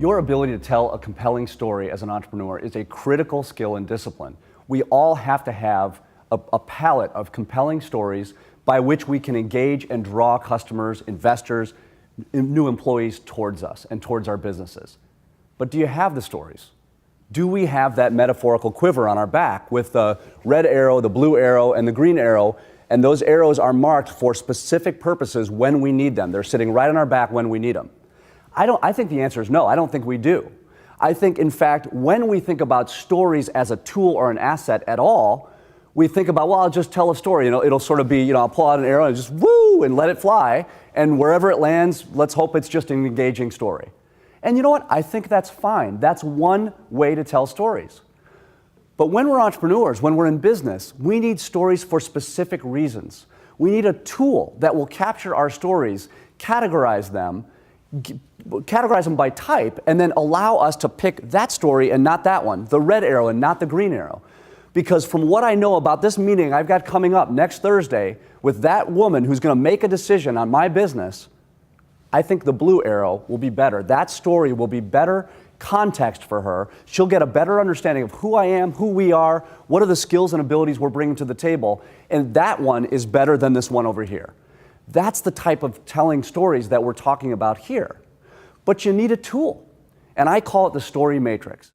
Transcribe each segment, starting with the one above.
Your ability to tell a compelling story as an entrepreneur is a critical skill and discipline. We all have to have a palette of compelling stories by which we can engage and draw customers, investors, new employees towards us and towards our businesses. But do you have the stories? Do we have that metaphorical quiver on our back with the red arrow, the blue arrow, and the green arrow, and those arrows are marked for specific purposes when we need them? They're sitting right on our back when we need them. I think the answer is no. I don't think we do. I think, in fact, when we think about stories as a tool or an asset at all, we think about, well, I'll just tell a story. It'll sort of be, I'll pull out an arrow and just woo and let it fly, and wherever it lands, let's hope it's just an engaging story. And you know what? I think that's fine. That's one way to tell stories. But when we're entrepreneurs, when we're in business, we need stories for specific reasons. We need a tool that will capture our stories, categorize them by type, and then allow us to pick that story and not that one, the red arrow and not the green arrow. Because from what I know about this meeting I've got coming up next Thursday with that woman who's going to make a decision on my business, I think the blue arrow will be better. That story will be better context for her. She'll get a better understanding of who I am, who we are, what are the skills and abilities we're bringing to the table, and that one is better than this one over here. That's the type of telling stories that we're talking about here. But you need a tool, and I call it the story matrix.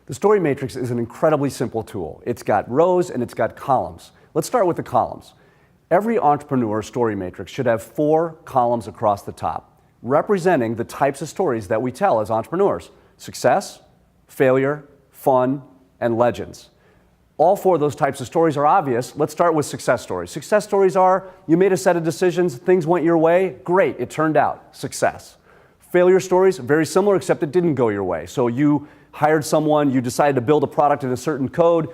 The story matrix is an incredibly simple tool. It's got rows and it's got columns. Let's start with the columns. Every entrepreneur story matrix should have 4 columns across the top, representing the types of stories that we tell as entrepreneurs: success, failure, fun, and legends. All 4 of those types of stories are obvious. Let's start with success stories. Success stories are, you made a set of decisions, things went your way, great, it turned out, success. Failure stories, very similar, except it didn't go your way. So you hired someone, you decided to build a product in a certain code,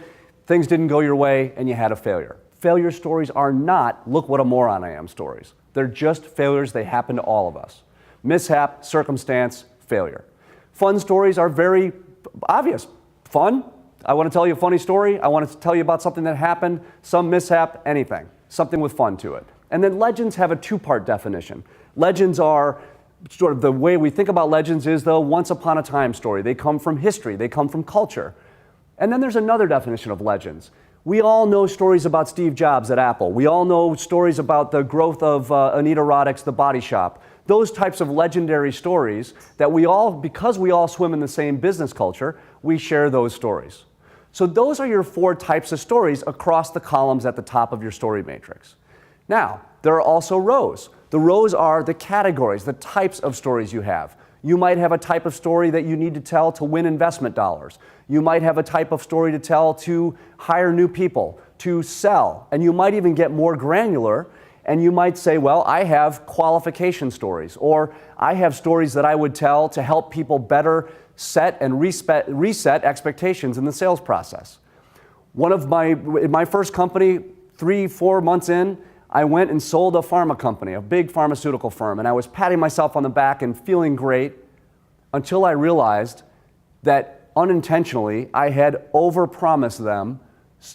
things didn't go your way, and you had a failure. Failure stories are not, look what a moron I am stories. They're just failures, they happen to all of us. Mishap, circumstance, failure. Fun stories are very obvious. Fun, I want to tell you a funny story, I want to tell you about something that happened, some mishap, anything. Something with fun to it. And then legends have a 2-part definition. Legends are sort of the way we think about legends is the once upon a time story. They come from history, they come from culture. And then there's another definition of legends. We all know stories about Steve Jobs at Apple. We all know stories about the growth of Anita Roddick's The Body Shop. Those types of legendary stories that we all, because we all swim in the same business culture, we share those stories. So those are your 4 types of stories across the columns at the top of your story matrix. Now, there are also rows. The rows are the categories, the types of stories you have. You might have a type of story that you need to tell to win investment dollars. You might have a type of story to tell to hire new people, to sell. And you might even get more granular, and you might say, well, I have qualification stories, or I have stories that I would tell to help people better set and reset expectations in the sales process. In my first company, 3-4 months in, I went and sold a pharma company, a big pharmaceutical firm, and I was patting myself on the back and feeling great until I realized that unintentionally I had overpromised them,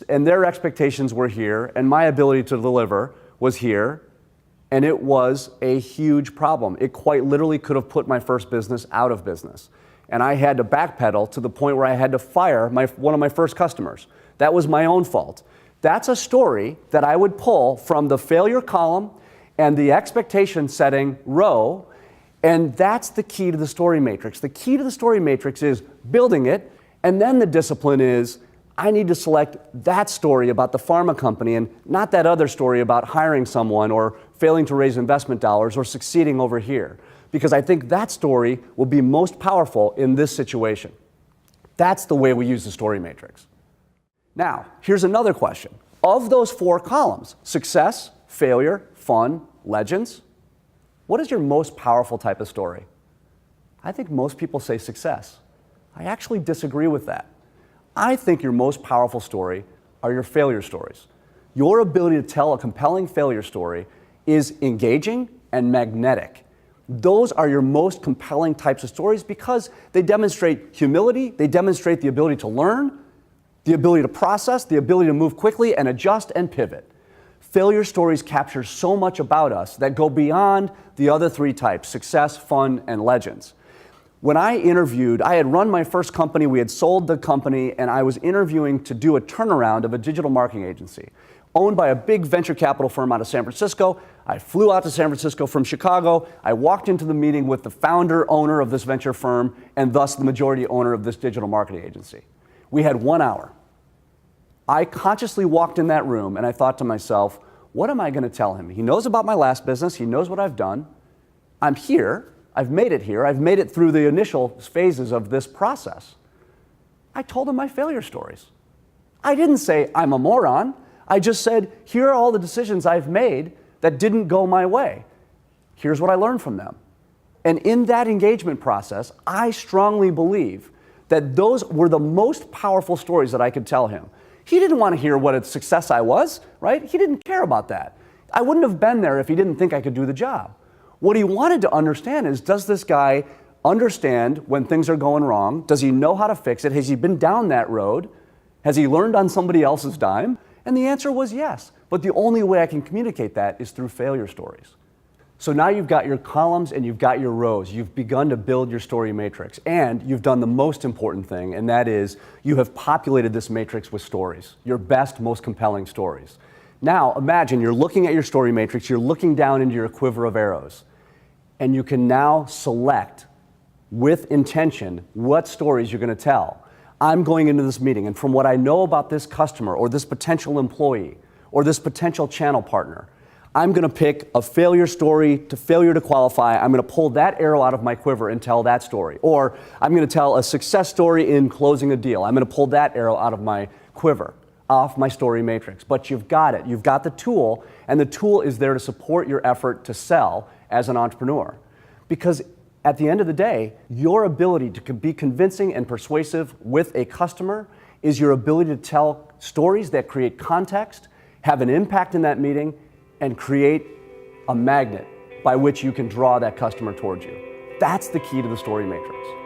and their expectations were here, and my ability to deliver was here, and it was a huge problem. It quite literally could have put my first business out of business. And I had to backpedal to the point where I had to fire one of my first customers. That was my own fault. That's a story that I would pull from the failure column and the expectation setting row, and that's the key to the story matrix. The key to the story matrix is building it, and then the discipline is I need to select that story about the pharma company and not that other story about hiring someone or failing to raise investment dollars or succeeding over here, because I think that story will be most powerful in this situation. That's the way we use the story matrix. Now, here's another question. Of those 4 columns, success, failure, fun, legends, what is your most powerful type of story? I think most people say success. I actually disagree with that. I think your most powerful story are your failure stories. Your ability to tell a compelling failure story is engaging and magnetic. Those are your most compelling types of stories because they demonstrate humility, they demonstrate the ability to learn, the ability to process, the ability to move quickly and adjust and pivot. Failure stories capture so much about us that go beyond the other 3 types, success, fun, and legends. When I interviewed, I had run my first company, we had sold the company, and I was interviewing to do a turnaround of a digital marketing agency owned by a big venture capital firm out of San Francisco. I flew out to San Francisco from Chicago. I walked into the meeting with the founder, owner of this venture firm, and thus the majority owner of this digital marketing agency. We had 1 hour. I consciously walked in that room and I thought to myself, what am I going to tell him? He knows about my last business. He knows what I've done. I'm here. I've made it here. I've made it through the initial phases of this process. I told him my failure stories. I didn't say I'm a moron. I just said, here are all the decisions I've made that didn't go my way. Here's what I learned from them. And in that engagement process, I strongly believe that those were the most powerful stories that I could tell him. He didn't want to hear what a success I was, right? He didn't care about that. I wouldn't have been there if he didn't think I could do the job. What he wanted to understand is, does this guy understand when things are going wrong? Does he know how to fix it? Has he been down that road? Has he learned on somebody else's dime? And the answer was yes. But the only way I can communicate that is through failure stories. So now you've got your columns and you've got your rows. You've begun to build your story matrix. And you've done the most important thing, and that is you have populated this matrix with stories, your best, most compelling stories. Now imagine you're looking at your story matrix, you're looking down into your quiver of arrows, and you can now select with intention what stories you're going to tell. I'm going into this meeting, and from what I know about this customer or this potential employee or this potential channel partner, I'm going to pick a failure story to failure to qualify. I'm going to pull that arrow out of my quiver and tell that story. Or I'm going to tell a success story in closing a deal. I'm going to pull that arrow out of my quiver, off my story matrix. But you've got it. You've got the tool, and the tool is there to support your effort to sell as an entrepreneur. Because at the end of the day, your ability to be convincing and persuasive with a customer is your ability to tell stories that create context, have an impact in that meeting, and create a magnet by which you can draw that customer towards you. That's the key to the story matrix.